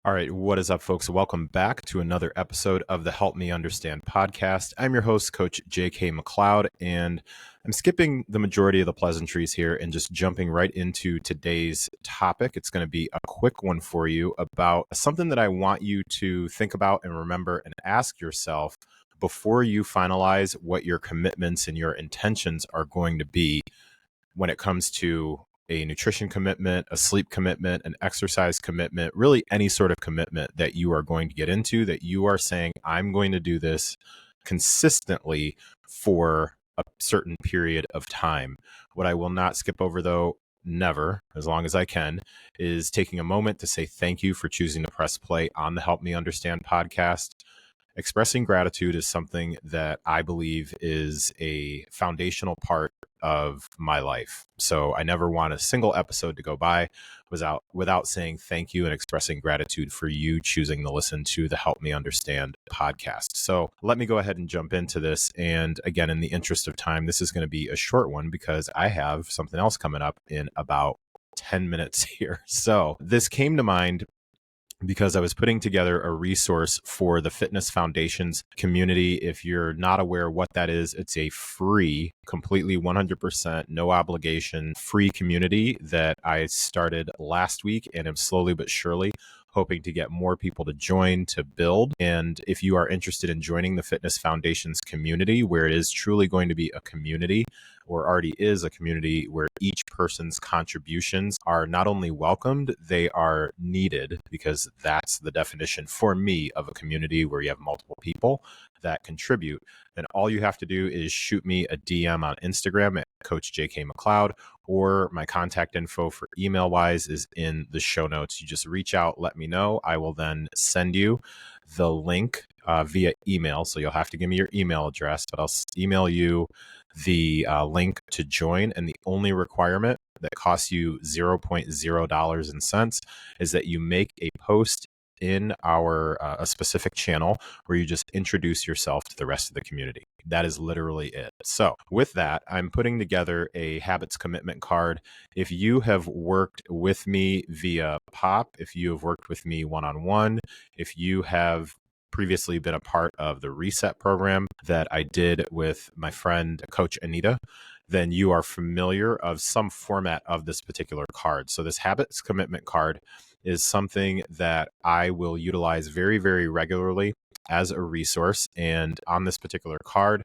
All right, what is up, folks? Welcome back to another episode of the Help Me Understand podcast. I'm your host, Coach J.K. McLeod, and I'm skipping the majority of the pleasantries here and just jumping right into today's topic. It's going to be a quick one for you about something that I want you to think about and remember and ask yourself before you finalize what your commitments and your intentions are going to be when it comes to a nutrition commitment, a sleep commitment, an exercise commitment, really any sort of commitment that you are going to get into, that you are saying, I'm going to do this consistently for a certain period of time. What I will not skip over, though, never, as long as I can, is taking a moment to say thank you for choosing to press play on the Help Me Understand podcast. Expressing gratitude is something that I believe is a foundational part of my life. So I never want a single episode to go by without saying thank you and expressing gratitude for you choosing to listen to the Help Me Understand podcast. So let me go ahead and jump into this. And again, in the interest of time, this is going to be a short one because I have something else coming up in about 10 minutes here. So this came to mind because I was putting together a resource for the Fitness Foundations community. If you're not aware what that is, it's a free, completely 100%, no obligation, free community that I started last week and am slowly but surely hoping to get more people to join, to build. And if you are interested in joining the Fitness Foundations community, where it is truly going to be a community, or already is a community where each person's contributions are not only welcomed, they are needed, because that's the definition for me of a community where you have multiple people that contribute, then all you have to do is shoot me a DM on Instagram at Coach JK McLeod, or my contact info for email wise is in the show notes. You just reach out, let me know. I will then send you the link via email. So you'll have to give me your email address, but I'll email you the link to join. And the only requirement that costs you $0.0 in cents is that you make a post in our a specific channel where you just introduce yourself to the rest of the community. That is literally it. So with that, I'm putting together a habits commitment card. If you have worked with me via POP, if you have worked with me one-on-one, if you have previously been a part of the Reset program that I did with my friend Coach Anita, then you are familiar of some format of this particular card. So this habits commitment card is something that I will utilize very, very regularly as a resource. And on this particular card,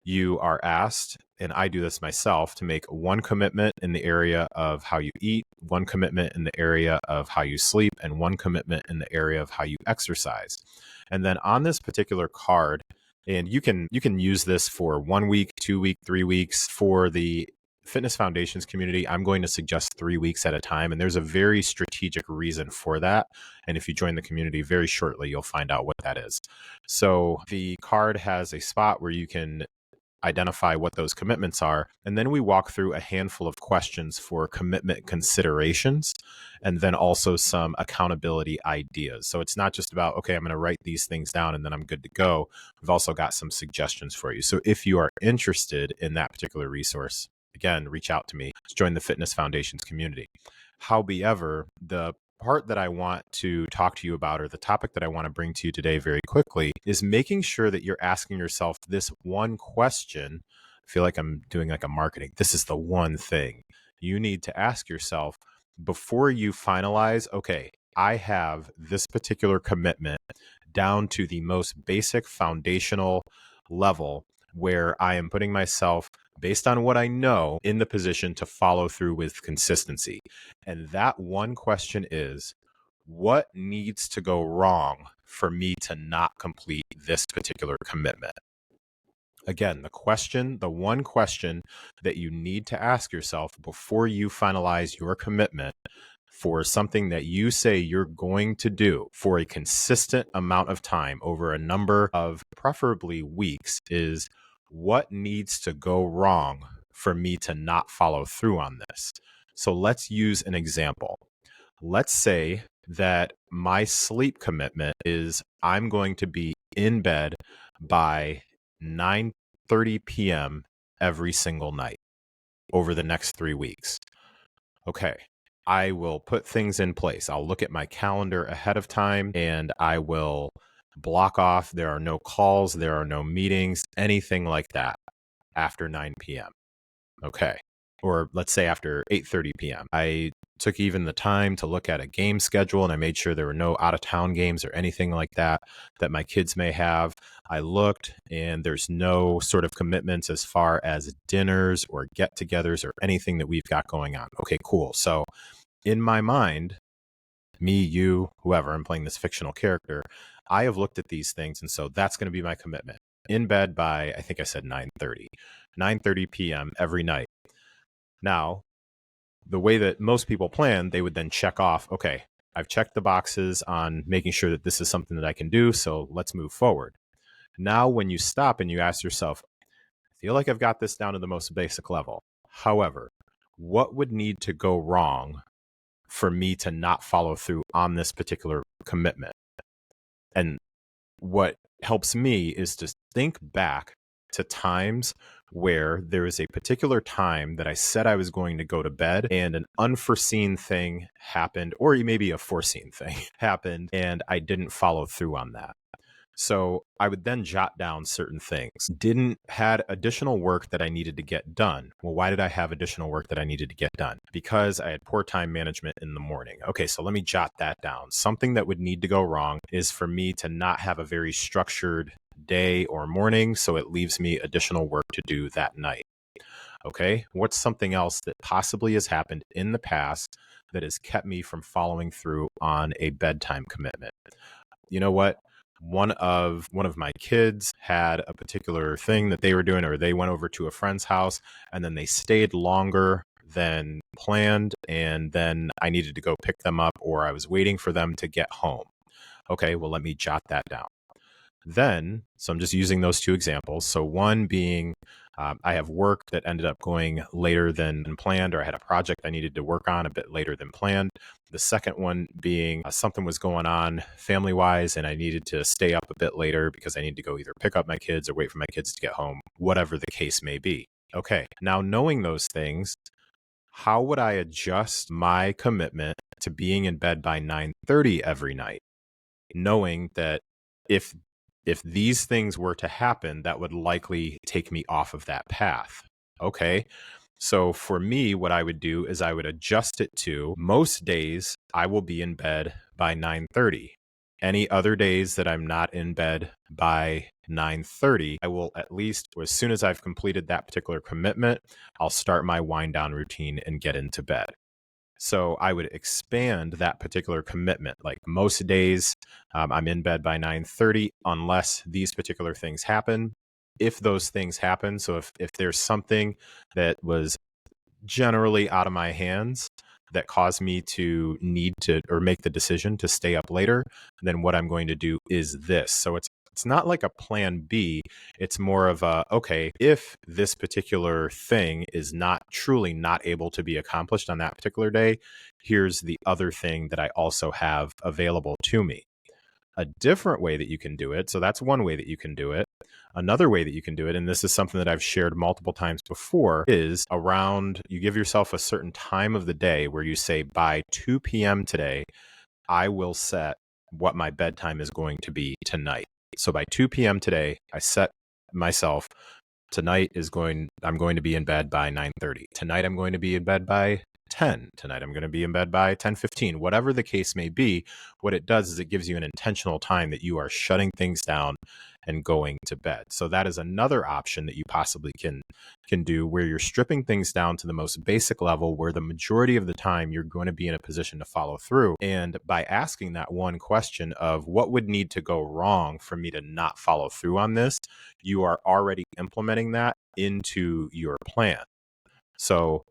you are asked, and I do this myself, to make one commitment in the area of how you eat, one commitment in the area of how you sleep, and one commitment in the area of how you exercise. And then on this particular card, and you can use this for 1 week, 2 week, 3 weeks. For the Fitness Foundations community, I'm going to suggest 3 weeks at a time. And there's a very strategic reason for that. And if you join the community very shortly, you'll find out what that is. So the card has a spot where you can identify what those commitments are. And then we walk through a handful of questions for commitment considerations, and then also some accountability ideas. So it's not just about, okay, I'm going to write these things down and then I'm good to go. We've also got some suggestions for you. So if you are interested in that particular resource, again, reach out to me. Join the Fitness Foundations community. However, the part that I want to talk to you about, or the topic that I want to bring to you today very quickly, is making sure that you're asking yourself this one question. I feel like I'm doing like a marketing. This is the one thing you need to ask yourself before you finalize, okay, I have this particular commitment down to the most basic foundational level where I am putting myself, based on what I know, in the position to follow through with consistency. And that one question is, what needs to go wrong for me to not complete this particular commitment? Again, the one question that you need to ask yourself before you finalize your commitment for something that you say you're going to do for a consistent amount of time over a number of preferably weeks is, what needs to go wrong for me to not follow through on this? So let's use an example. Let's say that my sleep commitment is I'm going to be in bed by 9:30 p.m. every single night over the next 3 weeks. Okay. I will put things in place. I'll look at my calendar ahead of time and I will block off. There are no calls, there are no meetings, anything like that after 9 p.m. Okay. Or let's say after 8:30 p.m. I took even the time to look at a game schedule and I made sure there were no out of town games or anything like that that my kids may have. I looked and there's no sort of commitments as far as dinners or get-togethers or anything that we've got going on. Okay, cool. So in my mind, me, you, whoever, I'm playing this fictional character, I have looked at these things, and so that's going to be my commitment. In bed by, I think I said 9:30 p.m. every night. Now, the way that most people plan, they would then check off, okay, I've checked the boxes on making sure that this is something that I can do, so let's move forward. Now, when you stop and you ask yourself, I feel like I've got this down to the most basic level. However, what would need to go wrong for me to not follow through on this particular commitment? And what helps me is to think back to times where there is a particular time that I said I was going to go to bed and an unforeseen thing happened, or maybe a foreseen thing happened, and I didn't follow through on that. So I would then jot down certain things. Had additional work that I needed to get done. Well, why did I have additional work that I needed to get done? Because I had poor time management in the morning. Okay, so let me jot that down. Something that would need to go wrong is for me to not have a very structured day or morning, so it leaves me additional work to do that night. Okay, what's something else that possibly has happened in the past that has kept me from following through on a bedtime commitment? You know what? One of my kids had a particular thing that they were doing, or they went over to a friend's house and then they stayed longer than planned, and then I needed to go pick them up, or I was waiting for them to get home. Okay, well, let me jot that down. Then, so I'm just using those two examples. So one being I have work that ended up going later than planned, or I had a project I needed to work on a bit later than planned. The second one being something was going on family wise, and I needed to stay up a bit later because I need to go either pick up my kids or wait for my kids to get home, whatever the case may be. Okay, now knowing those things, how would I adjust my commitment to being in bed by 9:30 every night, knowing that if these things were to happen, that would likely take me off of that path? Okay. So for me, what I would do is I would adjust it to most days I will be in bed by 9:30. Any other days that I'm not in bed by 9:30, I will at least, as soon as I've completed that particular commitment, I'll start my wind down routine and get into bed. So I would expand that particular commitment. Like most days, I'm in bed by 9:30 unless these particular things happen. If those things happen, so if there's something that was generally out of my hands that caused me to need to or make the decision to stay up later, then what I'm going to do is this. So it's not like a plan B. It's more of a, okay, if this particular thing is not truly not able to be accomplished on that particular day, here's the other thing that I also have available to me. A different way that you can do it, so that's one way that you can do it. Another way that you can do it, and this is something that I've shared multiple times before, is around, you give yourself a certain time of the day where you say, by 2 p.m. today, I will set what my bedtime is going to be tonight. So by 2 p.m. today, I set myself, I'm going to be in bed by 9:30. Tonight, I'm going to be in bed by 10. Tonight, I'm going to be in bed by 10:15. Whatever the case may be, what it does is it gives you an intentional time that you are shutting things down and going to bed. So that is another option that you possibly can do, where you're stripping things down to the most basic level, where the majority of the time you're going to be in a position to follow through. And by asking that one question of what would need to go wrong for me to not follow through on this, you are already implementing that into your plan. So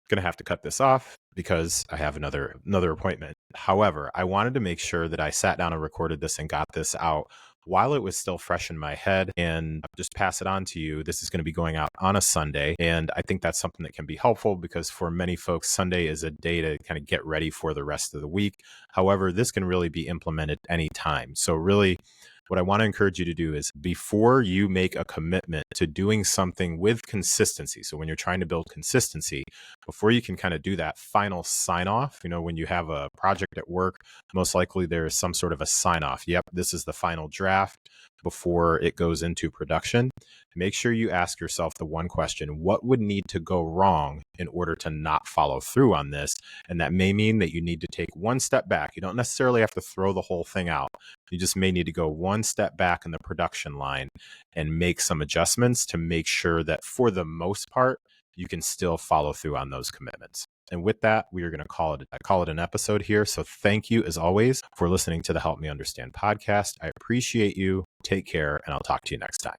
going to have to cut this off because I have another appointment. However, I wanted to make sure that I sat down and recorded this and got this out while it was still fresh in my head and just pass it on to you. This is going to be going out on a Sunday, and I think that's something that can be helpful because for many folks, Sunday is a day to kind of get ready for the rest of the week. However, this can really be implemented anytime. So really, what I want to encourage you to do is, before you make a commitment to doing something with consistency, so when you're trying to build consistency, before you can kind of do that final sign off, when you have a project at work, most likely there's some sort of a sign off. Yep, this is the final draft before it goes into production. Make sure you ask yourself the one question: what would need to go wrong in order to not follow through on this? And that may mean that you need to take one step back. You don't necessarily have to throw the whole thing out. You just may need to go one step back in the production line and make some adjustments to make sure that for the most part, you can still follow through on those commitments. And with that, we are going to call it an episode here. So thank you, as always, for listening to the Help Me Understand podcast. I appreciate you. Take care, and I'll talk to you next time.